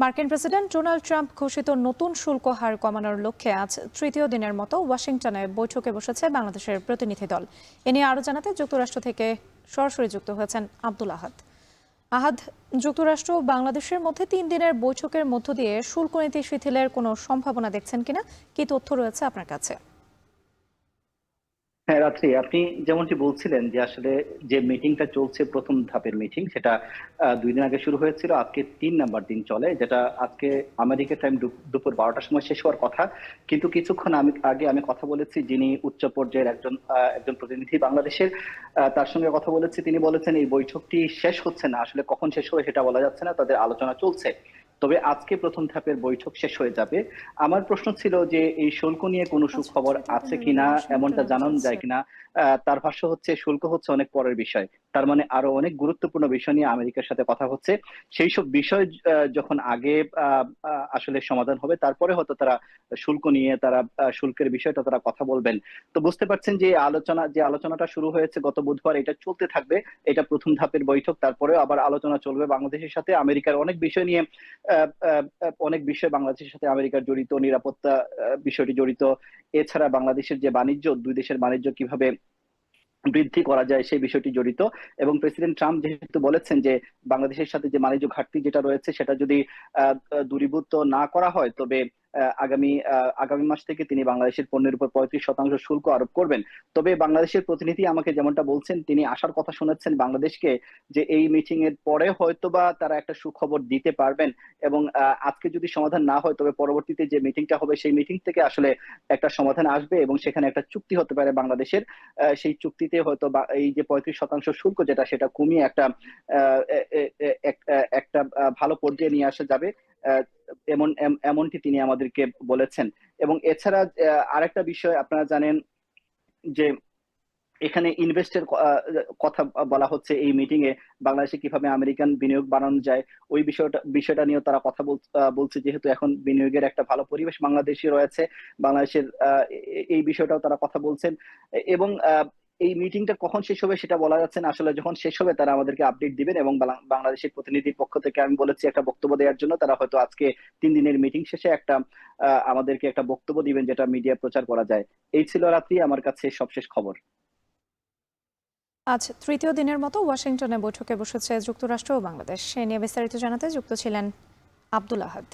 মার্কিন president Donald Trump ঘোষিত নতুন শুল্ক হার কমানোর লক্ষ্যে আজ তৃতীয় দিনের মতো ওয়াশিংটনে বৈঠকে বসেছে বাংলাদেশের প্রতিনিধি দল। এ নিয়ে আরও জানাতে যুক্তরাষ্ট্র থেকে সরাসরি যুক্ত হয়েছেন আব্দুল আহাদ। আহাদ, যুক্তরাষ্ট্র ও বাংলাদেশের মধ্যে ৩ দিনের বৈঠকের মধ্য দিয়ে শুল্ক নীতি শিথিলের কোনো সম্ভাবনা দেখছেন কিনা, কি তথ্য রয়েছে আপনার কাছে? হ্যাঁ রাত্রি, আপনি যেমনটি বলছিলেন যে আসলে যে মিটিংটা চলছে প্রথম ধাপের মিটিং, সেটা 2 দিন আগে শুরু হয়েছিল। আজকে 3 নাম্বার দিন চলে, যেটা আজকে আমেরিকা টাইম দুপুর 12টার সময় শেষ হওয়ার কথা। কিন্তু কিছুক্ষণ আগে আমি কথা বলেছি যিনি উচ্চ পর্যায়ের একজন প্রতিনিধি বাংলাদেশের, তার সঙ্গে কথা বলেছি। তিনি বলেছেন এই বৈঠকটি শেষ হচ্ছে না, আসলে কখন শেষ হবে সেটা বলা যাচ্ছে না, তাদের আলোচনা চলছে। তবে আজকে প্রথম ধাপের বৈঠক শেষ হয়ে যাবে। আমার প্রশ্ন ছিল যে এই শুল্ক নিয়ে কোনো আচ্ছা, সুখবর তৃতীয় আছে দিনের মতো কিনা, এমনটা ওয়াশিংটনে জানানো বসেছে। যায় কিনা। তার ভাষ্য হচ্ছে শুল্ক হচ্ছে অনেক পরের বিষয়। তার মানে আরো অনেক গুরুত্বপূর্ণ বিষয় নিয়ে আমেরিকার সাথে কথা হচ্ছে। সেই সব বিষয় যখন আগে আসলে সমাধান হবে, তারপরে হয়তো তারা শুল্ক নিয়ে শুল্কের বিষয়টা তারা কথা বলবেন। তো বুঝতে পারছেন যে আলোচনাটা শুরু হয়েছে গত বুধবার, এটা চলতে থাকবে। এটা প্রথম ধাপের বৈঠক, তারপরেও আবার আলোচনা চলবে বাংলাদেশের সাথে আমেরিকার অনেক বিষয় নিয়ে। অনেক বিষয় বাংলাদেশের সাথে আমেরিকার জড়িত, নিরাপত্তা বিষয়টি জড়িত। এছাড়া বাংলাদেশের যে বাণিজ্য, দুই দেশের বাণিজ্য কিভাবে বৃদ্ধি করা যায় সেই বিষয়টি জড়িত। এবং প্রেসিডেন্ট ট্রাম্প যেহেতু বলেছেন যে বাংলাদেশের সাথে যে বাণিজ্য ঘাটতি যেটা রয়েছে সেটা যদি দূরীভূত না করা হয়, তবে আগামী মাস থেকে তিনি বাংলাদেশের পণ্যের উপর 35% শুল্ক আরোপ করবেন। তবে বাংলাদেশের প্রতিনিধি আমাকে যেমনটা বলছেন, তিনি আশার কথা শোনাচ্ছেন বাংলাদেশকে, যে এই মিটিং এর পরে হয়তোবা তারা একটা সুখবর দিতে পারবেন। এবং আজকে যদি সমাধান না হয়, তবে পরবর্তীতে যে মিটিংটা হবে সেই মিটিং থেকে আসলে একটা সমাধান আসবে এবং সেখানে একটা চুক্তি হতে পারে বাংলাদেশের। সেই চুক্তিতে হয়তো এই যে 35% শুল্ক যেটা, সেটা কমিয়ে একটা ভালো পর্যায়ে নিয়ে আসা যাবে। আহ, এমনটি তিনি আমাদেরকে বলেছেন। এবং এছাড়া আরেকটা বিষয় আপনারা জানেন যে এখানে ইনভেস্টের কথা বলা হচ্ছে এই মিটিং এ। বাংলাদেশে কিভাবে আমেরিকান বিনিয়োগ বাড়ানো যায়, ওই বিষয়টা নিয়েও তারা কথা বলছে। যেহেতু এখন বিনিয়োগের একটা ভালো পরিবেশ বাংলাদেশে রয়েছে, বাংলাদেশের এই বিষয়টাও তারা কথা বলছেন। এবং এই মিটিংটা কখন শেষ হবে সেটা বলা যাচ্ছে না, আসলে যখন শেষ হবে তারা আমাদেরকে আপডেট দিবেন। এবং বাংলাদেশের প্রতিনিধির পক্ষ থেকে আমি বলেছি একটা বক্তব্য দেওয়ার জন্য। তারা হয়তো আজকে 3 দিনের মিটিং শেষে আমাদেরকে একটা বক্তব্য দিবেন, যেটা মিডিয়া প্রচার করা যায়। এই ছিল রাত্রি আমার কাছে সবশেষ খবর। আজ তৃতীয় দিনের মতো ওয়াশিংটনে বৈঠকে বসেছে যুক্তরাষ্ট্র ও বাংলাদেশ। এ নিয়ে বিস্তারিত জানাতে যুক্ত ছিলেন আব্দুল আহাদ।